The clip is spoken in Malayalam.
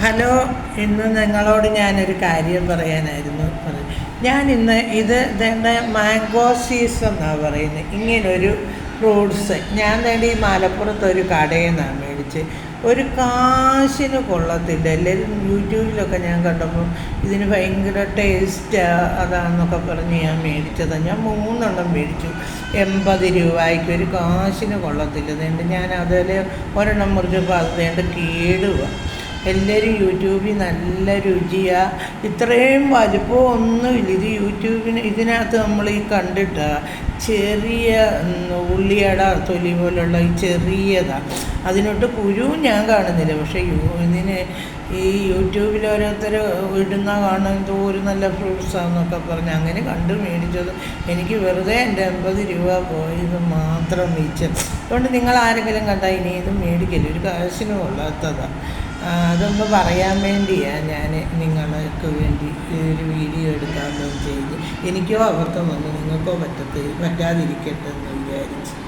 ഹലോ, ഇന്ന് നിങ്ങളോട് ഞാനൊരു കാര്യം പറയാനായിരുന്നു. ഞാൻ ഇന്ന് ഇതെൻ്റെ മാംഗോ സീസൺ എന്നാണ് പറയുന്നത്. ഇങ്ങനൊരു ഫ്രൂട്ട്സ് ഞാൻ വേണ്ടി ഈ മലപ്പുറത്തൊരു കടയിൽ നിന്നാണ് മേടിച്ച്. ഒരു കാശിന് കൊള്ളത്തില്ല. എല്ലാവരും യൂട്യൂബിലൊക്കെ ഞാൻ കണ്ടപ്പോൾ ഇതിന് ഭയങ്കര ടേസ്റ്റ് അതാണെന്നൊക്കെ പറഞ്ഞ് ഞാൻ മേടിച്ചതാണ്. ഞാൻ 3 മേടിച്ചു. 80 രൂപയ്ക്ക്. ഒരു കാശിന് കൊള്ളത്തില്ല. അതുകൊണ്ട് ഞാൻ അതിൽ ഒരെണ്ണം മുറിച്ചപ്പോൾ അത് കേടുക. എല്ലാവരും യൂട്യൂബിൽ നല്ല രുചിയാണ്, ഇത്രയും വലിപ്പമൊന്നുമില്ല. ഇത് ഇതിനകത്ത് നമ്മൾ ഈ കണ്ടിട്ട് ചെറിയ ഉള്ളിയുടെ തൊലി പോലുള്ള ഈ ചെറിയതാണ്. അതിനോട്ട് കുരുവും ഞാൻ കാണുന്നില്ല. പക്ഷേ ഇതിന് ഈ യൂട്യൂബിൽ ഓരോരുത്തർ ഇടുന്ന കാണാൻ ഒരു നല്ല ഫ്രൂട്ട്സാണെന്നൊക്കെ പറഞ്ഞ് അങ്ങനെ കണ്ട് മേടിച്ചത്. എനിക്ക് വെറുതെ എൻ്റെ 80 രൂപ പോയത് മാത്രം മിച്ചം. അതുകൊണ്ട് നിങ്ങൾ ആരെങ്കിലും കണ്ടാൽ ഇനി ഇത് മേടിക്കില്ല, ഒരു കാശിന് കൊള്ളാത്തതാണ്. അതൊന്ന് പറയാൻ വേണ്ടിയാണ് ഞാൻ നിങ്ങൾക്ക് വേണ്ടി ഒരു വീഡിയോ എടുക്കാമെന്ന് ചെയ്ത്. എനിക്കോ അബദ്ധം വന്നു, നിങ്ങൾക്കോ പറ്റാതിരിക്കട്ടെ എന്ന് വിചാരിച്ചു.